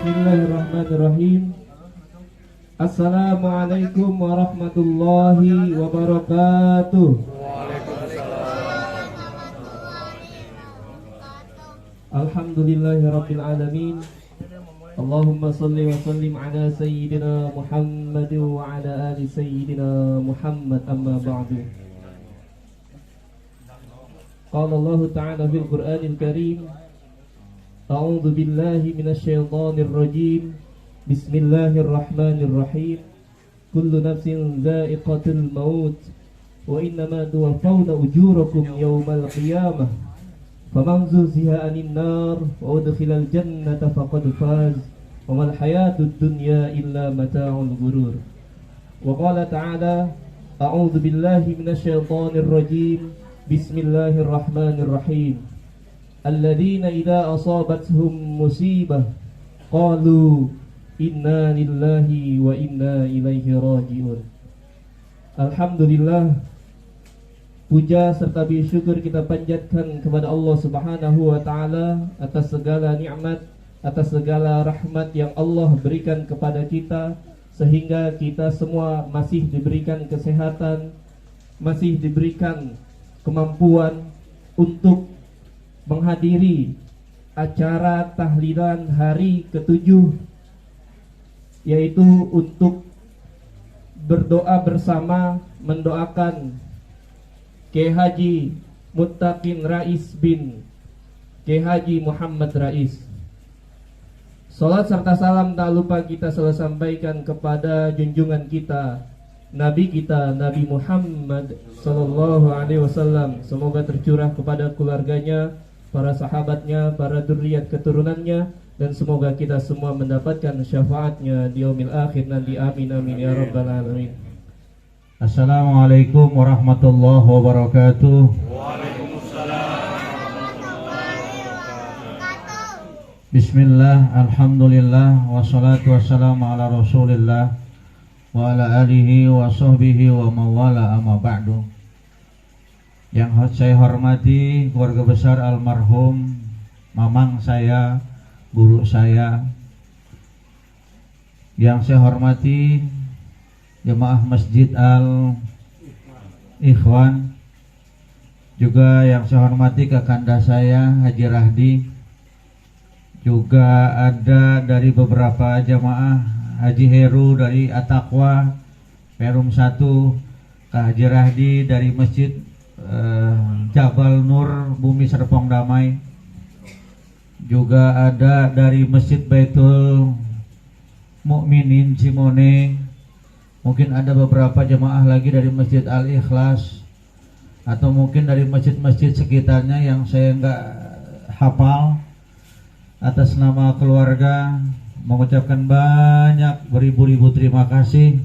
Bismillahirrahmanirrahim. Assalamualaikum warahmatullahi wabarakatuh. Alhamdulillahirabbil alamin. Allahumma salli wa sallim ala sayyidina Muhammad wa ala ali sayyidina Muhammad, amma ba'du. Qala Allah ta'ala fil Qur'anil Karim, a'udzu billahi minasyaitonir rajim. Bismillahirrahmanirrahim. Kullu nafsin dha'iqatul maut wa innama tuwaffawna ujurakum yawmal qiyamah. Faman zuhziha 'anil nar wa udkhilal jannata faqad faz wa mal hayatud dunya illa mata'ul ghurur. Wa qala ta'ala, a'udzu billahi minasyaitonir rajim. Bismillahirrahmanirrahim. Alladzina idza asabathum musibah qalu inna lillahi wa inna ilaihi raji'un. Alhamdulillah, puja serta syukur kita panjatkan kepada Allah Subhanahu wa taala atas segala nikmat, atas segala rahmat yang Allah berikan kepada kita, sehingga kita semua masih diberikan kesehatan, masih diberikan kemampuan untuk menghadiri acara tahlilan hari ke-7, yaitu untuk berdoa bersama mendoakan Kiai Haji Muttaqin Rais bin Kiai Haji Muhammad Rais. Salat serta salam tak lupa kita selalu sampaikan kepada junjungan kita, Nabi kita, Nabi Muhammad sallallahu alaihi wasallam. Semoga tercurah kepada keluarganya, para sahabatnya, para dzurriyyat keturunannya, dan semoga kita semua mendapatkan syafaatnya di yaumil akhir nanti. Amin amin ya rabbal alamin. Assalamualaikum warahmatullahi wabarakatuh. Waalaikumsalam warahmatullahi wabarakatuh. Bismillah, alhamdulillah, wassalatu wassalamu ala rasulillah wa ala alihi wa sahbihi wa mawala, amma ba'du. Yang saya hormati keluarga besar almarhum mamang saya, guru saya. Yang saya hormati jemaah Masjid Al-Ikhwan. Juga yang saya hormati kakanda saya Haji Rahdi. Juga ada dari beberapa jemaah Haji Heru dari At-Taqwa Perum 1, Kak Haji Rahdi dari Masjid Jabal Nur Bumi Serpong Damai. Juga ada dari Masjid Baitul Mukminin Cimone. Mungkin ada beberapa jemaah lagi dari Masjid Al-Ikhlas, atau mungkin dari masjid-masjid sekitarnya yang saya enggak hafal. Atas nama keluarga mengucapkan banyak beribu-ribu terima kasih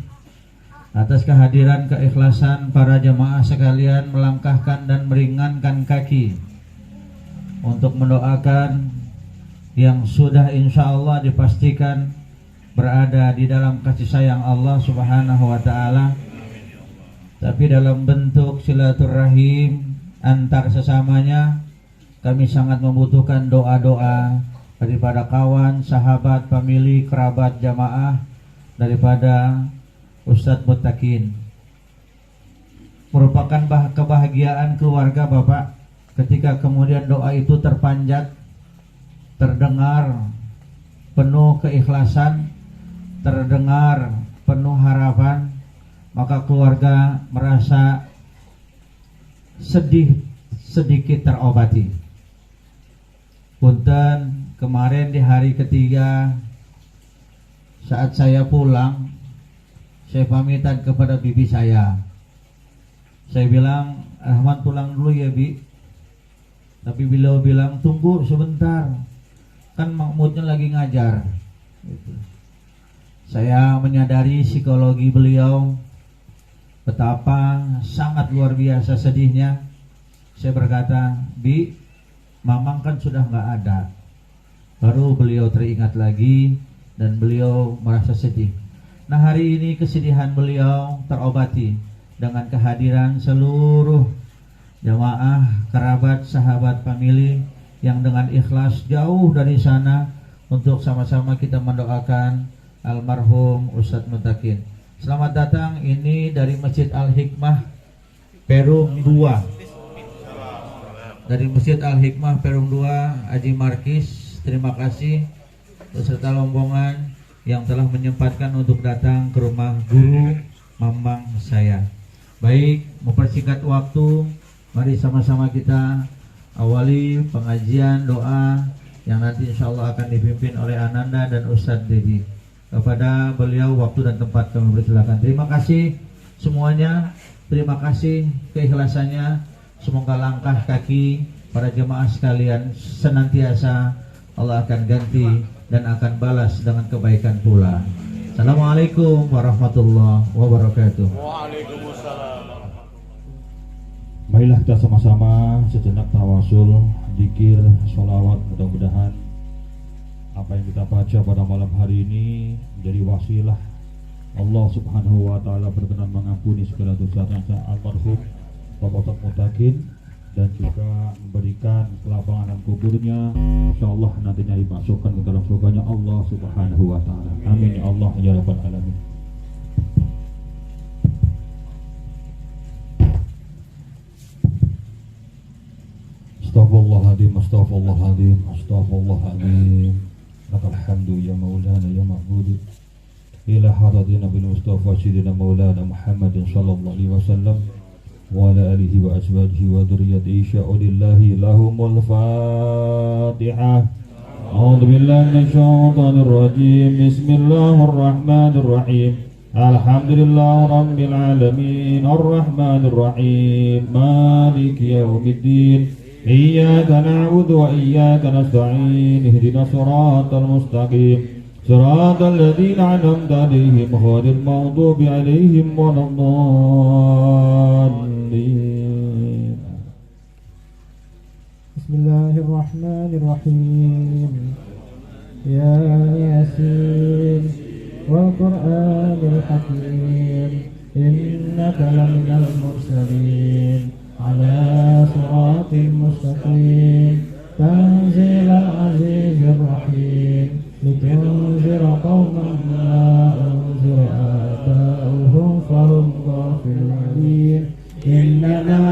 atas kehadiran, keikhlasan para jemaah sekalian melangkahkan dan meringankan kaki untuk mendoakan yang sudah insya Allah dipastikan berada di dalam kasih sayang Allah Subhanahu wa ta'ala, tapi dalam bentuk silaturahim antar sesamanya. Kami sangat membutuhkan doa-doa daripada kawan, sahabat, famili, kerabat, jamaah, daripada Ustadz Muttaqin. Merupakan kebahagiaan keluarga Bapak ketika kemudian doa itu terpanjat, terdengar penuh keikhlasan, terdengar penuh harapan, maka keluarga merasa sedikit terobati. Punten, kemarin di hari ketiga saat saya pulang, saya pamitan kepada bibi saya. Saya bilang, Rahman pulang dulu ya Bi. Tapi beliau bilang, tunggu sebentar, kan Mahmudnya lagi ngajar gitu. Saya menyadari psikologi beliau, betapa sangat luar biasa sedihnya. Saya berkata, Bi, Mamang kan sudah nggak ada. Baru beliau teringat lagi dan beliau merasa sedih. Nah, hari ini kesedihan beliau terobati dengan kehadiran seluruh jamaah, kerabat, sahabat, famili yang dengan ikhlas jauh dari sana untuk sama-sama kita mendoakan almarhum Ustadz Mutakin. Selamat datang, ini dari Masjid Al-Hikmah Perum 2. Dari Masjid Al-Hikmah Perum 2, Haji Markis, terima kasih beserta rombongan yang telah menyempatkan untuk datang ke rumah guru Mamang saya. Baik, mempersingkat waktu, mari sama-sama kita awali pengajian doa yang nanti insya Allah akan dipimpin oleh Ananda dan Ustadz Dedi. Kepada beliau waktu dan tempat kami persilakan. Terima kasih semuanya, terima kasih keikhlasannya. Semoga langkah kaki para jemaah sekalian senantiasa Allah akan ganti dan akan balas dengan kebaikan pula. Assalamualaikum warahmatullahi wabarakatuh. Waalaikumsalam. Marilah kita sama-sama sejenak tawasul, zikir, sholawat. Mudah-mudahan apa yang kita baca pada malam hari ini menjadi wasilah Allah Subhanahu wa Ta'ala berkenan mengampuni segala dosa almarhum Bapak Ustadz Mutakin dan juga memberikan kelapangan kuburnya, insyaallah nantinya dimasukkan ke dalam surganya Allah Subhanahu wa Ta'ala. Amin ya Allah ya rabbal alamin. Astaghfirullahaladzim, astaghfirullahaladzim, astaghfirullahaladzim. Lakal hamdu ya maulana ya ma'budi. Ila hadatina bil Mustafa Sayyidina Maulana Muhammadin sallallahu alaihi wasallam wa ala alihi wa azwajihi wa dhurriyyatihi sya'ulillahi lahumul Fatihah. A'udzu billahi minasy syaithanir rajim. Bismillahirrahmanirrahim. Alhamdulillahi rabbil alamin arrahmanir rahim maliki yaumiddin. Iyyaka na'budu wa iyyaka nasta'in. Ihdinas siratal mustaqim. Siratal ladzina an'amta 'alaihim ghairil maghdubi 'alaihim waladdallin. Bismillahirrahmanirrahim. Ya Yasin wal Qur'anil Hakim. Innaka laminal mursalin ala siratin mustaqim. Tanzilal azizir rahim. Litunzira qawman ma unzira aba'uhum fahum ghafilin. Innama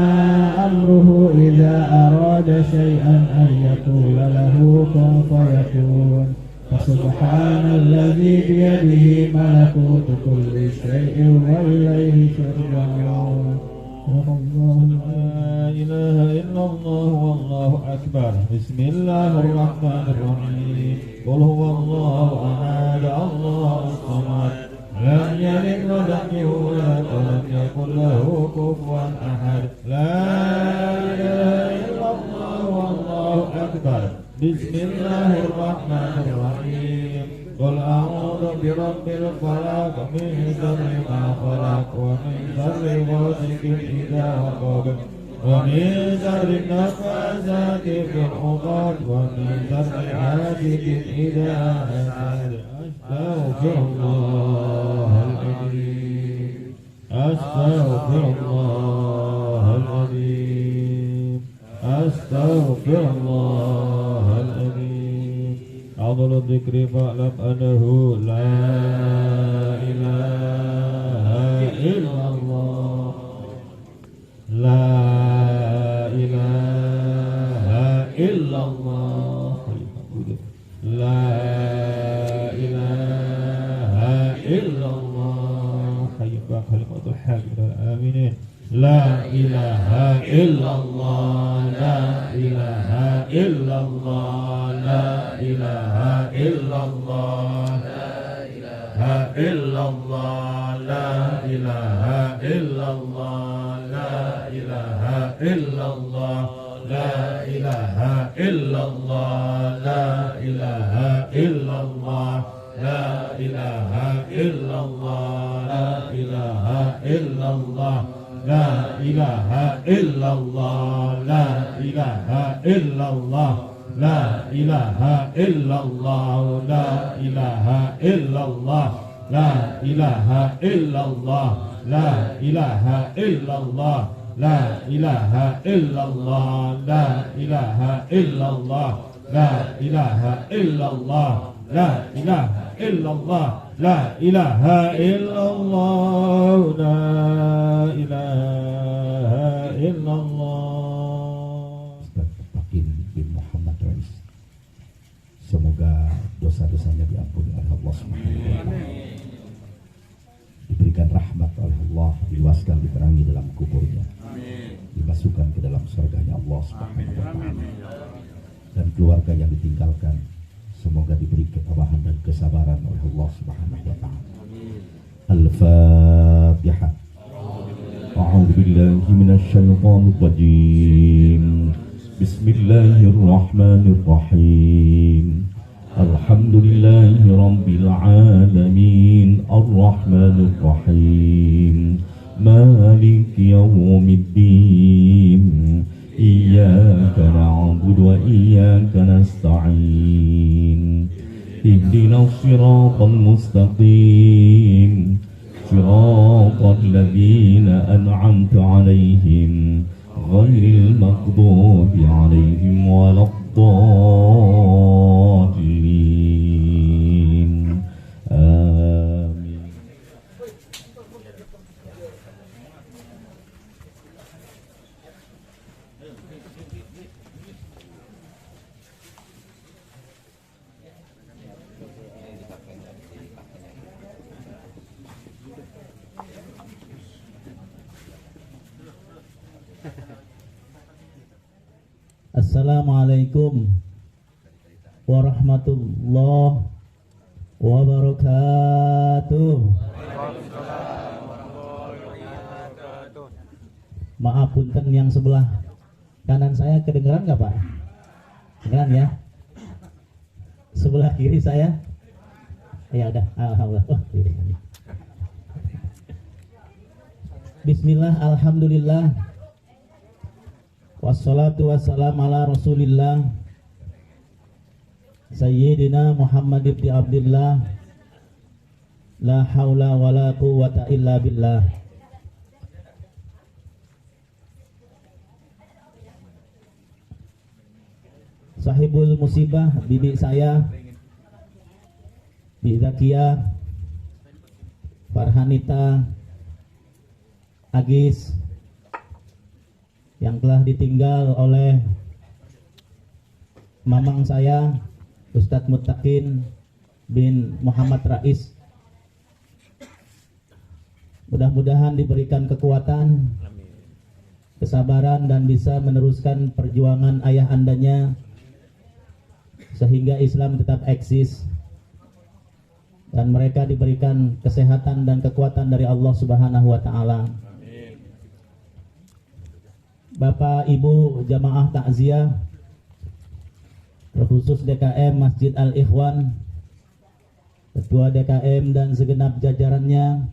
amruhu idza arada syai'an an yaqula lahu kun fayakun. Subhanalladzi biyadihi malakutu kulli syai'in wa ilaihi turja'un. La ilaha illallah wallahu akbar. Bismillahirrahmanirrahim. Qul huwallahu ahad, Allahus samad. Lam yalid wa lam yulad wa lam yakul lahu kufuwan ahad. La ilaha illallah wallahu akbar. Bismillahirrahmanirrahim. Qul a'udzu birabbil falaq min syarri ma khalaq wa min syarri ghasiqin idza waqab wa min syarri naffasati fil 'uqad wa min syarri hasidin idza hasad. Astaghfirullahal azim. Astaghfirullahal azim. Astaghfirullahal azim. A'udzu dzikri fa'lam annahu la ilaha illallah. La ilaha illallah. La ilaha illallah. Hayyul kalimatul haqq. Amin. La ilaha illallah. La ilaha illallah. La ilaha illallah. La ilaha illallah. La ilaha illallah. La ilaha illallah. La ilaha illallah. La ilaha illallah. La ilaha illallah. La ilaha illallah. La ilaha illallah. La ilaha illallah. La ilaha illallah. La ilaha illallah. La ilaha illallah. La ilaha illallah. La ilaha illallah. La ilaha illallah. La ilaha illallah. la ilaha illallah, la ilaha illallah, la ilaha illallah. Ustaz Pakin bin Muhammad Rais, semoga dosa-dosanya diampuni oleh Allah Subhanahu wa taala, diberikan rahmat oleh Allah, diluaskan, diterangi dalam kuburnya, dimasukkan ke dalam surganya Allah Subhanahu wa taala, dan keluarga yang ditinggalkan semoga diberi ketabahan dan kesabaran oleh Allah Subhanahu wa taala. Al-Fatihah. A'udzu billahi minasy syaithanir rajim. Bismillahirrahmanirrahim. Alhamdulillahi rabbil alamin. Ar-Rahmanir Rahim. Maliki yaumiddin. Iyyaka na'budu wa iyyaka nasta'in. Ihdinas siratal mustaqim. Siratal ladzina an'amta 'alaihim ghairil maghdubi 'alaihim waladdallin. Amin. Assalamualaikum warahmatullahi wabarakatuh. Maaf punten yang sebelah kanan saya kedengeran nggak Pak? Kedengeran ya? Sebelah kiri saya? Ya udah, alhamdulillah. Oh, ini. Bismillah, alhamdulillah. Wassalatu wassalamu ala rasulillah Sayyidina Muhammad ibn Abdullah. La haula wa la quwwata illa billah. Sahibul musibah, bibi saya Bi Zakia, Farhanita, Agis, yang telah ditinggal oleh mamang saya Ustadz Muttaqin bin Muhammad Rais. Mudah-mudahan diberikan kekuatan, kesabaran, dan bisa meneruskan perjuangan ayah andanya sehingga Islam tetap eksis, dan mereka diberikan kesehatan dan kekuatan dari Allah Subhanahu wa taala. Bapak Ibu jamaah takziah, terkhusus DKM Masjid Al-Ikhwan, Ketua DKM dan segenap jajarannya,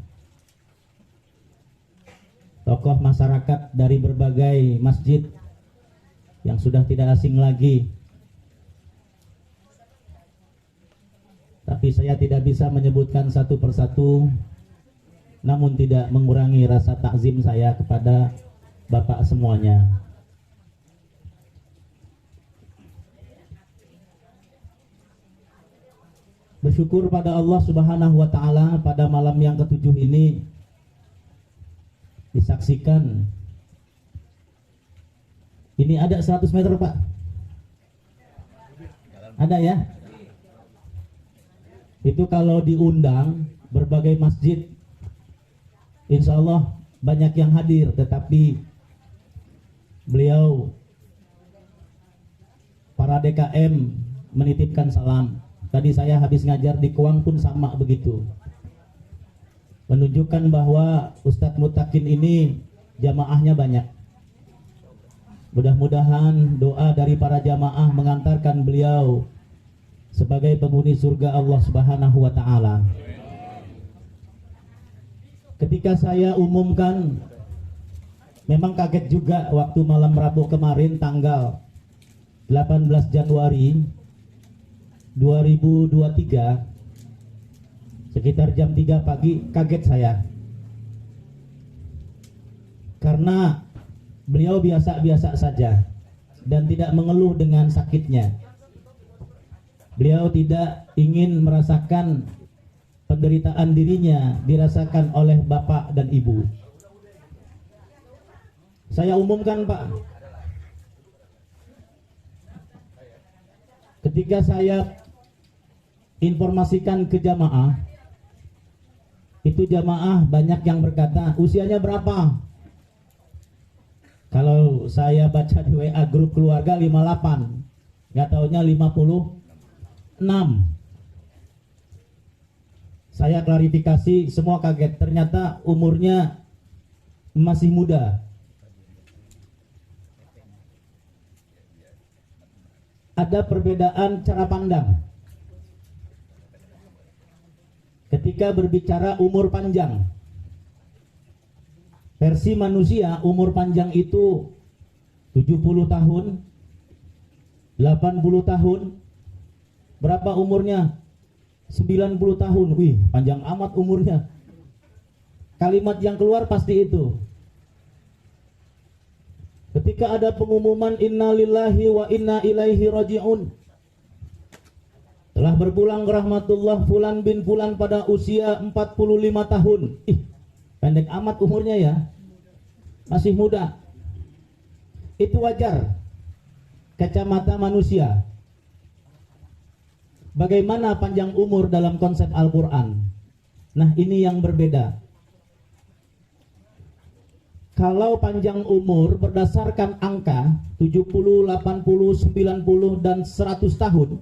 tokoh masyarakat dari berbagai masjid yang sudah tidak asing lagi. Tapi saya tidak bisa menyebutkan satu persatu, namun tidak mengurangi rasa takzim saya kepada Bapak semuanya. Bersyukur pada Allah Subhanahu wa taala pada malam yang ke-7 ini disaksikan. Ini ada 100 meter, Pak? Ada ya? Itu kalau diundang berbagai masjid, insya Allah banyak yang hadir, tetapi beliau para DKM menitipkan salam. Tadi saya habis ngajar di Kuang pun sama begitu, menunjukkan bahwa Ustadz Muttaqin ini jamaahnya banyak. Mudah-mudahan doa dari para jamaah mengantarkan beliau sebagai penghuni surga Allah Subhanahu wa taala. Ketika saya umumkan, memang kaget juga waktu malam Rabu kemarin tanggal 18 Januari 2023 sekitar jam 3 pagi, kaget saya. Karena beliau biasa-biasa saja dan tidak mengeluh dengan sakitnya. Beliau tidak ingin merasakan penderitaan dirinya dirasakan oleh bapak dan ibu. Saya umumkan, Pak, ketika saya informasikan ke jamaah, itu jamaah banyak yang berkata, usianya berapa? Kalau saya baca di WA grup keluarga 58, nggak taunya 56. Saya klarifikasi, semua kaget, ternyata umurnya masih muda. Ada perbedaan cara pandang ketika berbicara umur panjang. Versi manusia umur panjang itu 70 tahun, 80 tahun. Berapa umurnya? 90 tahun. Wih, panjang amat umurnya. Kalimat yang keluar pasti itu. Ketika ada pengumuman inna lillahi wa inna ilaihi raji'un, telah berpulang ke rahmatullah Fulan bin Fulan pada usia 45 tahun. Ih, pendek amat umurnya ya. Masih muda. Itu wajar. Kacamata manusia. Bagaimana panjang umur dalam konsep Al-Quran? Nah, ini yang berbeda. Kalau panjang umur berdasarkan angka 70, 80, 90, dan 100 tahun,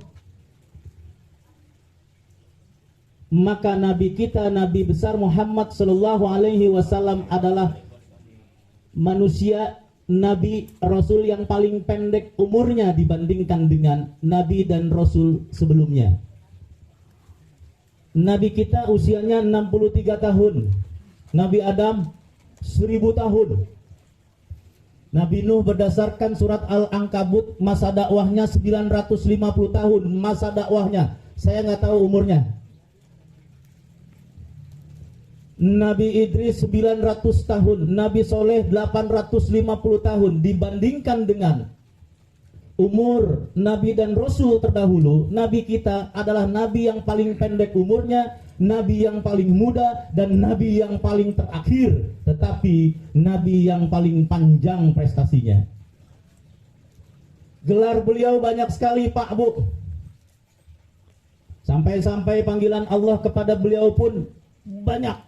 maka Nabi kita, Nabi besar Muhammad Sallallahu Alaihi Wasallam adalah manusia, Nabi, Rasul yang paling pendek umurnya dibandingkan dengan Nabi dan Rasul sebelumnya. Nabi kita usianya 63 tahun, Nabi Adam 1000 tahun. Nabi Nuh berdasarkan surat Al-Ankabut masa dakwahnya 950 tahun. Masa dakwahnya, saya nggak tahu umurnya. Nabi Idris 900 tahun, Nabi Soleh 850 tahun. Dibandingkan dengan umur Nabi dan Rasul terdahulu, Nabi kita adalah Nabi yang paling pendek umurnya, Nabi yang paling muda, dan Nabi yang paling terakhir, tetapi Nabi yang paling panjang prestasinya. Gelar beliau banyak sekali, Pak, Bu. Sampai-sampai panggilan Allah kepada beliau pun banyak.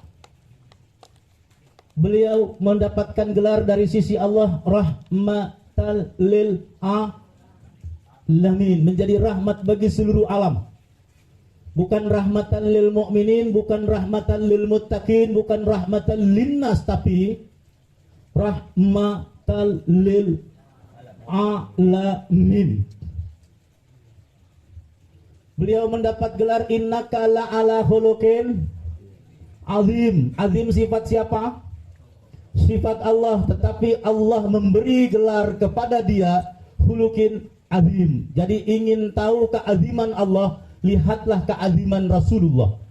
Beliau mendapatkan gelar dari sisi Allah rahmatal lil alamin, menjadi rahmat bagi seluruh alam. Bukan rahmatan lil mu'minin, bukan rahmatan lil muttaqin, bukan rahmatan linnas, tapi rahmatan lil alamin. Beliau mendapat gelar innaka la'ala khuluqin azim. Azim sifat siapa? Sifat Allah, tetapi Allah memberi gelar kepada dia khuluqin azim. Jadi ingin tahu keaziman Allah, lihatlah keaziman Rasulullah.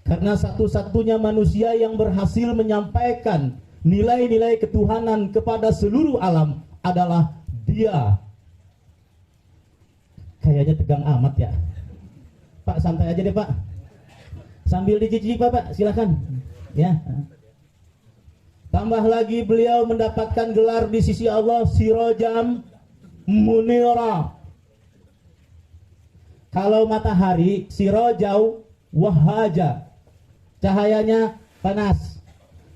Karena satu-satunya manusia yang berhasil menyampaikan nilai-nilai ketuhanan kepada seluruh alam adalah dia. Kayaknya tegang amat ya. Pak, santai aja deh, Pak. Sambil dicicipi, Pak, silakan. Ya. Tambah lagi beliau mendapatkan gelar di sisi Allah Sirajam Munira. Kalau matahari sirajau wahaja, cahayanya panas.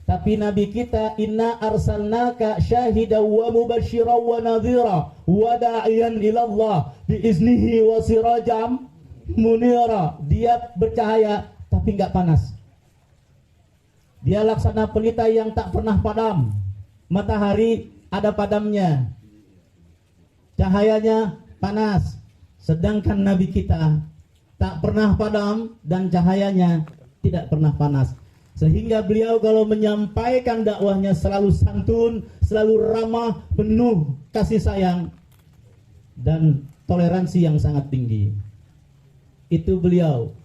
Tapi Nabi kita inna arsalnaka syahidan wa mubasysyiran wa nadhira wa da'iyan ila Allah biiznihi wa sirajam munira. Dia bercahaya tapi enggak panas. Dia laksana pelita yang tak pernah padam. Matahari ada padamnya, cahayanya panas. Sedangkan Nabi kita tak pernah padam dan cahayanya tidak pernah panas. Sehingga beliau kalau menyampaikan dakwahnya selalu santun, selalu ramah, penuh kasih sayang dan toleransi yang sangat tinggi. Itu beliau.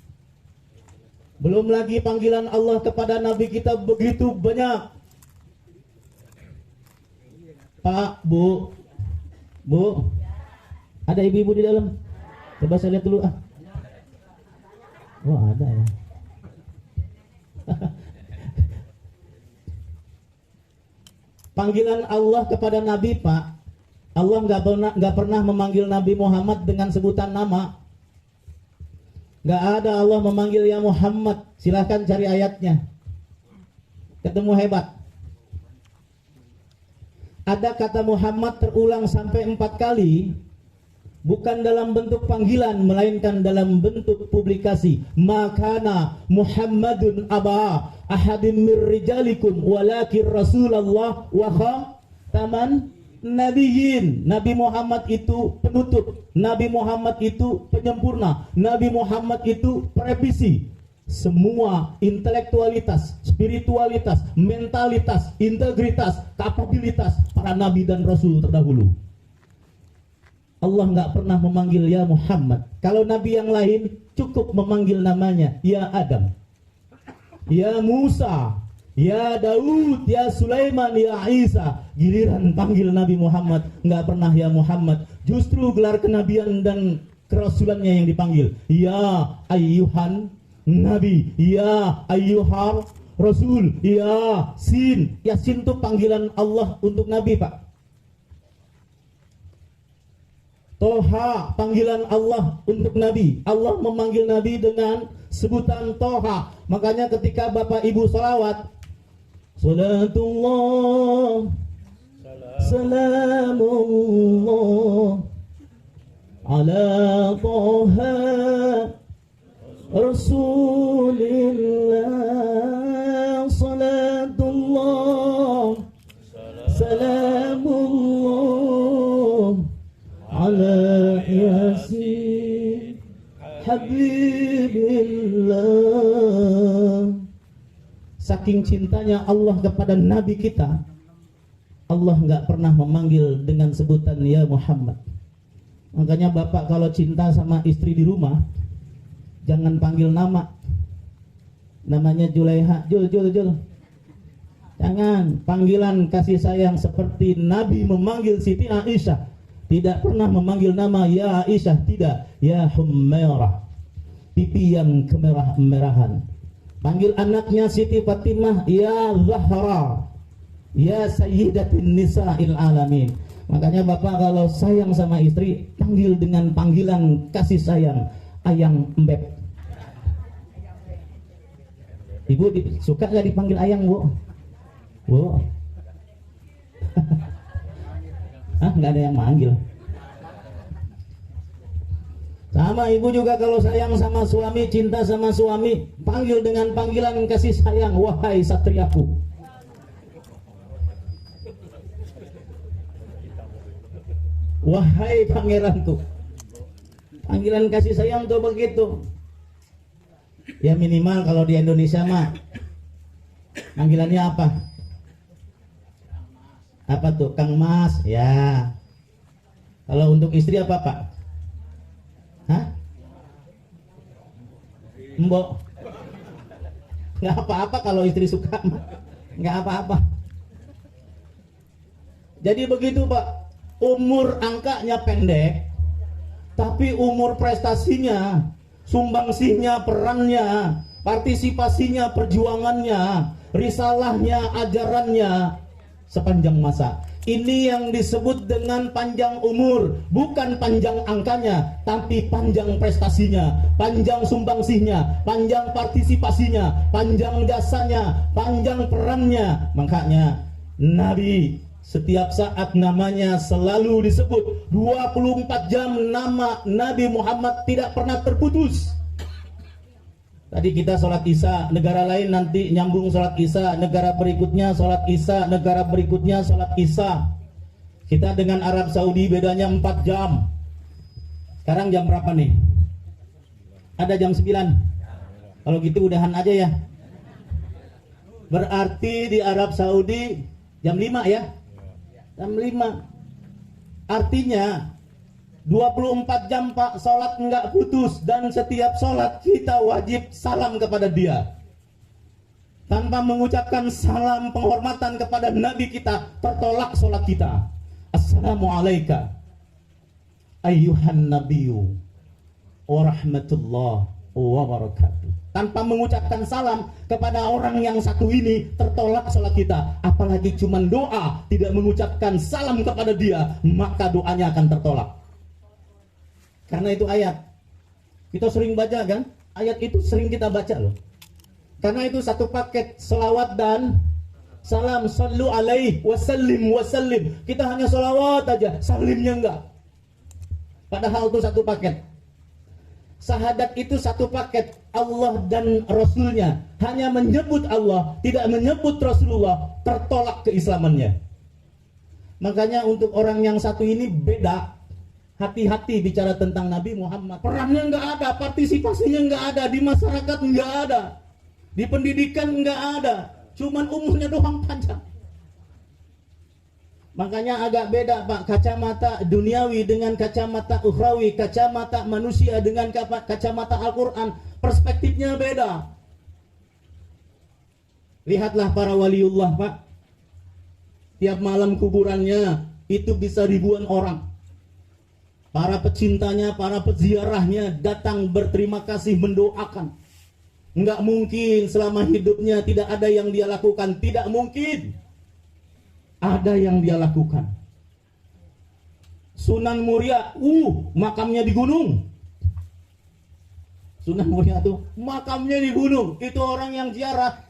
Belum lagi panggilan Allah kepada Nabi kita begitu banyak. Pak, Bu, ada ibu-ibu di dalam? Coba saya lihat dulu Oh ada ya. Panggilan Allah kepada Nabi, Pak, Allah nggak pernah memanggil Nabi Muhammad dengan sebutan nama. Nggak ada Allah memanggil ya Muhammad. Silahkan cari ayatnya. Ketemu hebat. Ada kata Muhammad terulang sampai 4 kali, bukan dalam bentuk panggilan, melainkan dalam bentuk publikasi. Makana Muhammadun aba ahadim mir rijalikum walakin Rasulullah wa khataman nabiyyin. Nabi Muhammad itu penutup, Nabi Muhammad itu penyempurna, Nabi Muhammad itu previsi semua intelektualitas, spiritualitas, mentalitas, integritas, kapabilitas para nabi dan rasul terdahulu. Allah nggak pernah memanggil ya Muhammad. Kalau nabi yang lain cukup memanggil namanya ya Adam, ya Musa, ya Daud, ya Sulaiman, ya Isa. Giliran panggil Nabi Muhammad nggak pernah ya Muhammad. Justru gelar kenabian dan kerasulannya yang dipanggil. Ya ayyuhan Nabi, ya ayyuhar Rasul, ya Sin. Yasin itu panggilan Allah untuk Nabi, Pak. Toha, panggilan Allah untuk Nabi. Allah memanggil Nabi dengan sebutan Toha. Makanya ketika Bapak Ibu salawat, salatullah, salamullah ala Toha Rasulillah, salatullah, salamullah ala Yasin Habibillah. Saking cintanya Allah kepada Nabi kita, Allah nggak pernah memanggil dengan sebutan ya Muhammad. Makanya bapak kalau cinta sama istri di rumah, jangan panggil nama. Namanya Julaiha, Jul. Jangan, panggilan kasih sayang seperti Nabi memanggil Siti Aisyah. Tidak pernah memanggil nama ya Aisyah, tidak. Ya Humairah, pipi yang kemerah-merahan. Panggil anaknya Siti Fatimah ya Zahra, ya Sayyidatin Nisa'il Alamin. Makanya bapak kalau sayang sama istri, panggil dengan panggilan kasih sayang Ayang Mbep. Ibu suka gak dipanggil Ayang, Bu? Bu? Hah, gak ada yang manggil. Sama ibu juga kalau sayang sama suami, cinta sama suami, panggil dengan panggilan kasih sayang, wahai satriaku. Wahai pangeranku. Panggilan kasih sayang tuh begitu. Ya minimal kalau di Indonesia mah panggilannya apa? Apa tuh? Kang Mas, ya. Kalau untuk istri apa, Pak? Hah? Mbok. Nggak apa-apa kalau istri suka, nggak apa-apa. Jadi begitu, Pak. Umur angkanya pendek, tapi umur prestasinya, sumbangsihnya, perannya, partisipasinya, perjuangannya, risalahnya, ajarannya sepanjang masa. Ini yang disebut dengan panjang umur, bukan panjang angkanya, tapi panjang prestasinya, panjang sumbangsihnya, panjang partisipasinya, panjang jasanya, panjang perannya. Makanya Nabi setiap saat namanya selalu disebut. 24 jam nama Nabi Muhammad tidak pernah terputus. Tadi kita sholat isya, negara lain nanti nyambung sholat isya, negara berikutnya sholat isya, negara berikutnya sholat isya. Kita dengan Arab Saudi bedanya 4 jam. Sekarang jam berapa nih? Ada jam 9. Kalau gitu udahan aja ya. Berarti di Arab Saudi jam 5 ya? Jam 5. Artinya 24 jam Pak sholat enggak putus, dan setiap sholat kita wajib salam kepada dia. Tanpa mengucapkan salam penghormatan kepada Nabi kita, tertolak sholat kita. Assalamualaikum ayyuhan nabiyyu wa rahmatullah wabarakatuh. Tanpa mengucapkan salam kepada orang yang satu ini, tertolak salat kita. Apalagi cuma doa, tidak mengucapkan salam kepada dia, maka doanya akan tertolak. Karena itu ayat kita sering baca kan, ayat itu sering kita baca loh. Karena itu satu paket selawat dan salam, sallu alaihi wasallim wasallim. Kita hanya selawat aja, salimnya enggak. Padahal itu satu paket. Syahadat itu satu paket, Allah dan Rasulnya. Hanya menyebut Allah, tidak menyebut Rasulullah, tertolak keislamannya. Makanya untuk orang yang satu ini beda. Hati-hati bicara tentang Nabi Muhammad. Perannya nggak ada, partisipasinya nggak ada, di masyarakat nggak ada, di pendidikan nggak ada, cuman umurnya doang panjang. Makanya agak beda Pak, kacamata duniawi dengan kacamata ukhrawi, kacamata manusia dengan kacamata Al-Quran, perspektifnya beda. Lihatlah para waliullah Pak, tiap malam kuburannya itu bisa ribuan orang. Para pecintanya, para peziarahnya datang berterima kasih, mendoakan. Enggak mungkin selama hidupnya tidak ada yang dia lakukan, tidak mungkin. Ada yang dia lakukan. Sunan Muria, makamnya di gunung. Sunan Muria tuh makamnya di gunung. Itu orang yang ziarah.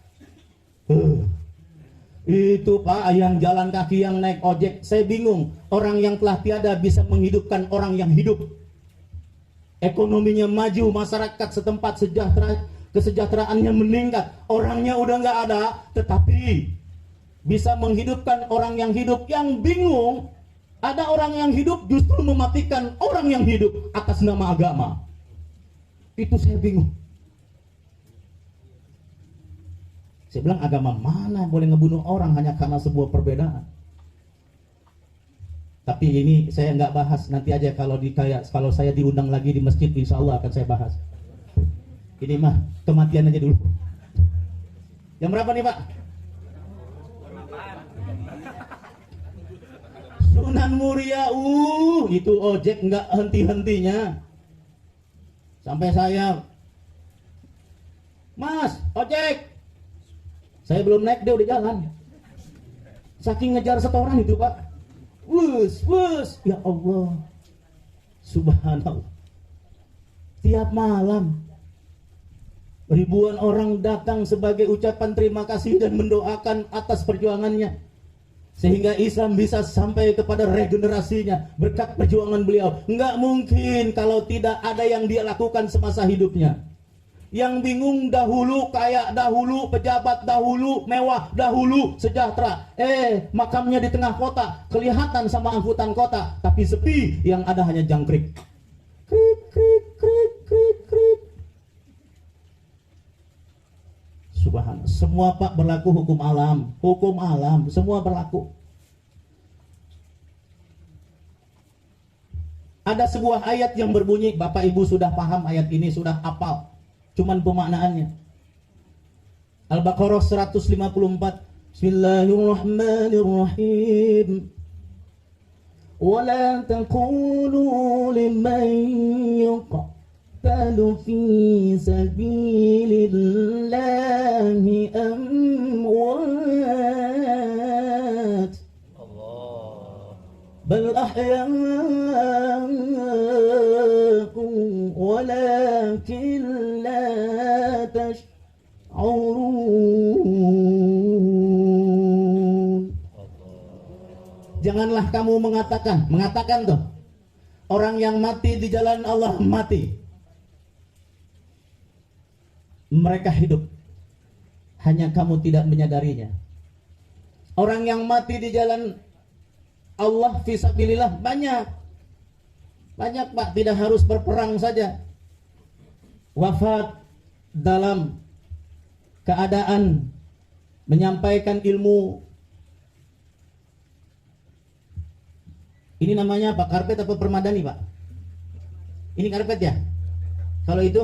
Itu Pak, yang jalan kaki, yang naik ojek. Saya bingung, orang yang telah tiada bisa menghidupkan orang yang hidup. Ekonominya maju, masyarakat setempat sejahtera, kesejahteraannya meningkat. Orangnya udah nggak ada, tetapi bisa menghidupkan orang yang hidup. Yang bingung, ada orang yang hidup justru mematikan orang yang hidup atas nama agama. Itu saya bingung. Saya bilang, agama mana boleh ngebunuh orang hanya karena sebuah perbedaan? Tapi ini saya nggak bahas, nanti aja kalau saya diundang lagi di masjid, insya Allah akan saya bahas. Ini mah kematian aja dulu. Jam berapa nih Pak? Sunan Muria, itu ojek nggak henti-hentinya. Sampai saya, Mas, ojek. Saya belum naik, dia udah jalan. Saking ngejar setoran itu Pak. Wus, ya Allah. Subhanallah. Tiap malam ribuan orang datang sebagai ucapan terima kasih dan mendoakan atas perjuangannya. Sehingga Islam bisa sampai kepada regenerasinya berkat perjuangan beliau. Enggak mungkin kalau tidak ada yang dia lakukan semasa hidupnya. Yang bingung dahulu, kaya dahulu, pejabat dahulu, mewah dahulu, sejahtera. Makamnya di tengah kota, kelihatan sama angkutan kota, tapi sepi, yang ada hanya jangkrik. Krik, krik, krik, krik, krik. Subhanallah. Semua Pak berlaku hukum alam, semua berlaku. Ada sebuah ayat yang berbunyi, Bapak Ibu sudah paham ayat ini, sudah hafal, cuman pemaknaannya. Al-Baqarah 154. Bismillahirrahmanirrahim. ولا تقولوا لمن يقتل في سبيل الله أموات بل أحياء ولكن لا تشعرون. Janganlah kamu mengatakan tuh, orang yang mati di jalan Allah mati. Mereka hidup, hanya kamu tidak menyadarinya. Orang yang mati di jalan Allah fisabilillah banyak Pak, tidak harus berperang saja. Wafat dalam keadaan menyampaikan ilmu. Ini namanya apa? Karpet apa permadani Pak? Ini karpet ya? Kalau itu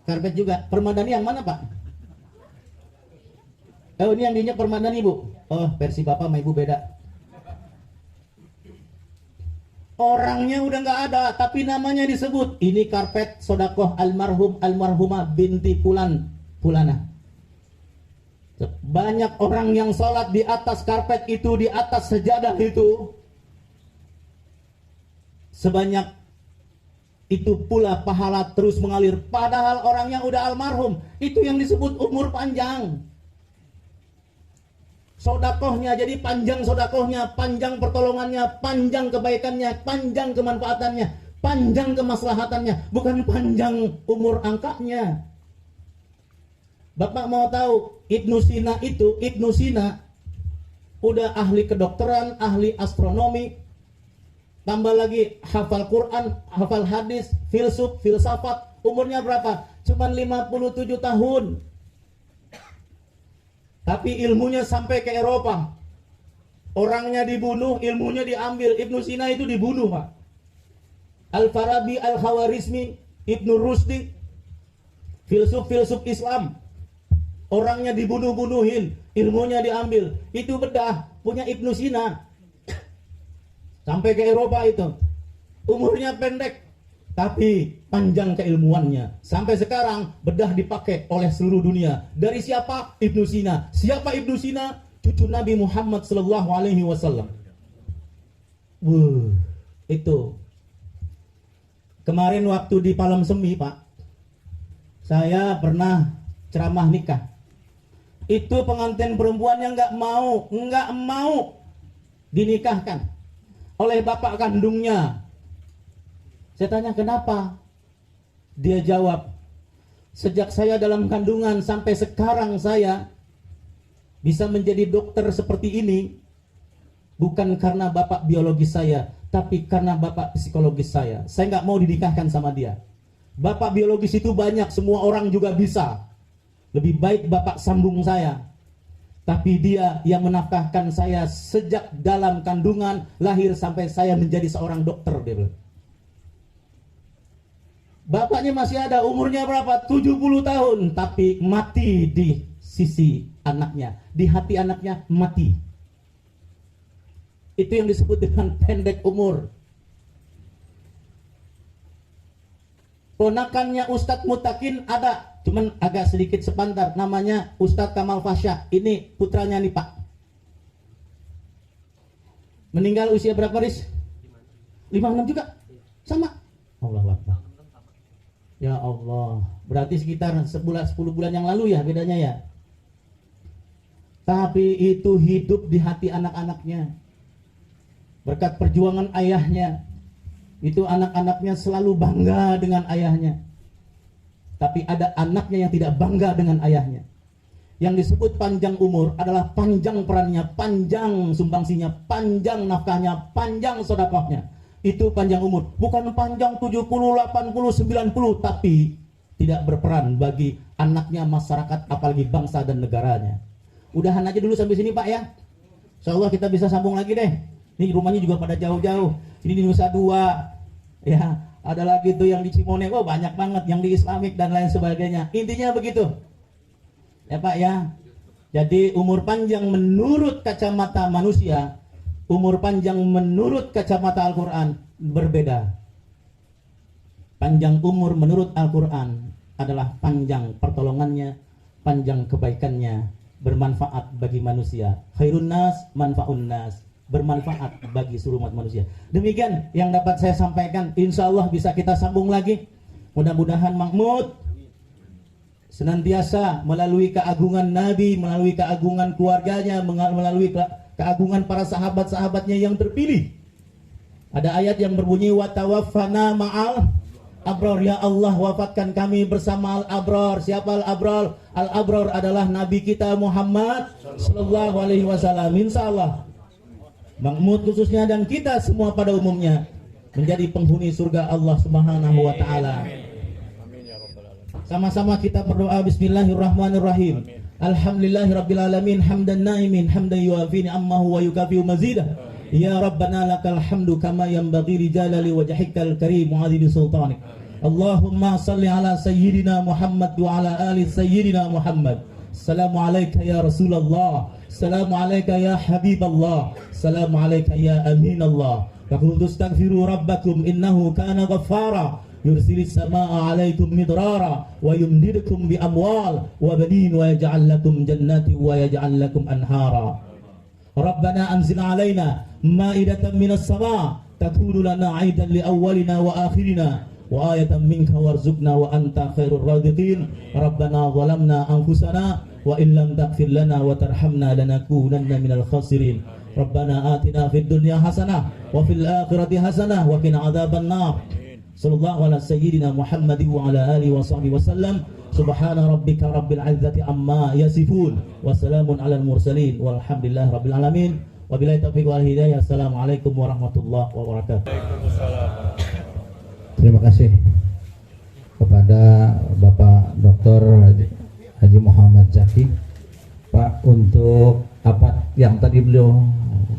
karpet juga. Permadani yang mana Pak? Oh, ini yang diinjak permadani Bu. Oh, versi Bapak sama Ibu beda. Orangnya udah nggak ada, tapi namanya disebut. Ini karpet sodakoh almarhum almarhumah binti Fulana. Banyak orang yang sholat di atas karpet itu, di atas sejadah itu. Sebanyak itu pula pahala terus mengalir. Padahal orangnya udah almarhum. Itu yang disebut umur panjang. Sodakohnya, jadi panjang sodakohnya, panjang pertolongannya, panjang kebaikannya, panjang kemanfaatannya, panjang kemaslahatannya, bukan panjang umur angkanya. Bapak mau tahu, Ibnu Sina udah ahli kedokteran, ahli astronomi, tambah lagi hafal Quran, hafal hadis, filsafat, umurnya berapa? Cuman 57 tahun. Tapi ilmunya sampai ke Eropa. Orangnya dibunuh, ilmunya diambil. Ibnu Sina itu dibunuh, Pak. Al-Farabi, Al-Khawarizmi, Ibnu Rusdi, filsuf Islam. Orangnya dibunuh-bunuhin, ilmunya diambil. Itu bedah punya Ibnu Sina. Sampai ke Eropa itu. Umurnya pendek, tapi panjang keilmuannya. Sampai sekarang bedah dipakai oleh seluruh dunia. Dari siapa? Ibnu Sina. Siapa Ibnu Sina? Cucu Nabi Muhammad sallallahu alaihi wasallam. Itu. Kemarin waktu di Palam Semi, Pak, saya pernah ceramah nikah. Itu pengantin perempuan yang nggak mau dinikahkan oleh bapak kandungnya. Saya tanya kenapa? Dia jawab, sejak saya dalam kandungan sampai sekarang saya bisa menjadi dokter seperti ini, bukan karena bapak biologis saya, tapi karena bapak psikologis saya. Saya nggak mau dinikahkan sama dia. Bapak biologis itu banyak, semua orang juga bisa. Lebih baik bapak sambung saya. Tapi dia yang menafkahkan saya sejak dalam kandungan, lahir sampai saya menjadi seorang dokter, dia bilang. Bapaknya masih ada, umurnya berapa? 70 tahun, tapi mati di sisi anaknya, di hati anaknya mati. Itu yang disebut dengan pendek umur. Ponakannya Ustadz Mutakin ada, cuman agak sedikit sepantar, namanya Ustadz Kamal Fasya. Ini putranya nih, Pak. Meninggal usia berapa, Riz? 56 juga? Sama? Allah Akbar. Ya Allah, berarti sekitar 10 bulan yang lalu ya bedanya ya. Tapi itu hidup di hati anak-anaknya. Berkat perjuangan ayahnya, itu anak-anaknya selalu bangga dengan ayahnya. Tapi ada anaknya yang tidak bangga dengan ayahnya. Yang disebut panjang umur adalah panjang perannya, panjang sumbangsinya, panjang nafkahnya, panjang sedekahnya. Itu panjang umur, bukan panjang 70, 80, 90, tapi tidak berperan bagi anaknya, masyarakat, apalagi bangsa dan negaranya. Udahan aja dulu sampai sini, Pak ya. Insyaallah kita bisa sambung lagi deh. Ini rumahnya juga pada jauh-jauh. Ini di Nusa Dua. Ya, ada lagi tuh yang di Cimone. Oh, banyak banget yang di Islamik dan lain sebagainya. Intinya begitu. Ya, Pak ya. Jadi umur panjang menurut kacamata manusia, umur panjang menurut kacamata Al-Quran berbeda. Panjang umur menurut Al-Quran adalah panjang pertolongannya, panjang kebaikannya, bermanfaat bagi manusia. Khairun nas, manfaun nas, bermanfaat bagi seluruh umat manusia. Demikian yang dapat saya sampaikan. Insya Allah bisa kita sambung lagi. Mudah-mudahan Mahmud senantiasa melalui keagungan Nabi, melalui keagungan keluarganya, melalui keagungan para sahabat-sahabatnya yang terpilih. Ada ayat yang berbunyi wa tawaffana ma'al abrar, ya Allah wafatkan kami bersama al-abrar. Siapa al-abrar? Al-abrar adalah Nabi kita Muhammad sallallahu alaihi wasallam. Insyaallah Mahmud khususnya dan kita semua pada umumnya menjadi penghuni surga Allah Subhanahu wa taala. Sama-sama kita berdoa. Bismillahirrahmanirrahim. Alhamdulillahirabbil alamin hamdan naimin hamdan yuafi ni'amahu wa yukafi'u mazidah. Ya Rabbana lakal hamdu kama yanbaghi li jalali wajhikal karim wa 'azimi sultanik. Allahumma salli ala sayyidina Muhammad wa ala ali sayyidina Muhammad. Assalamu alayka ya Rasulullah. Assalamu alayka ya Habiballah. Assalamu alayka ya Aminallah. فقلت استغفروا ربكم إنه كان غفارا يرسل السماء عليكم مدرارا ويمددكم بأموال وبنين ويجعل لكم جنات ويجعل لكم أنهارا ربنا أنزل علينا مائدة من السماء تكون لنا عيدا لأولنا وآخرنا وآية منك وارزقنا وأنت خير الرازقين ربنا ظلمنا أنفسنا وإن لم تغفر لنا وترحمنا لنكونن من الخاسرين ربنا آتنا في الدنيا حسنة وفي الآخرة حسنة وقنا عذاب النار صلى الله على سيدنا محمد وعلى آله وصحبه وسلم سبحان ربك رب العزة عما يصفون وسلام على المرسلين والحمد لله رب العالمين wabillahi taufiq wal hidayah. Assalamualaikum warahmatullahi wabarakatuh. Terima kasih kepada Bapak Dr. Haji Muhammad Zaki, Pak, untuk apa yang tadi beliau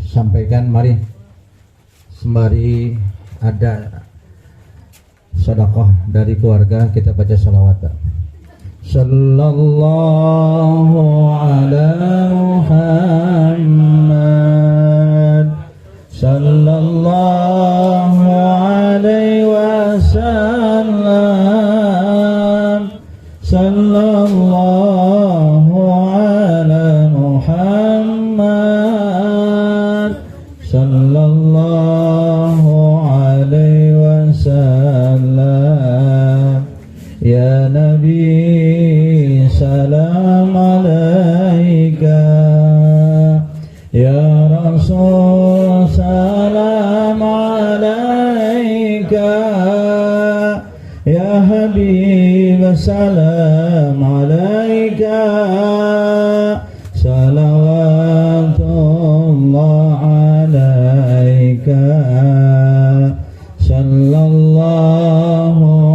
sampaikan. Mari sembari ada sedekah dari keluarga, kita baca salawat. Sallallahu ala Muhammad sallallahu alaihi wasallam sallallahu ala Muhammad sallallahu alaihi wasallam ya Nabi salam alaika ya Rasul salam alaika ya Habib salam alaika salawatullah alaika sallallahu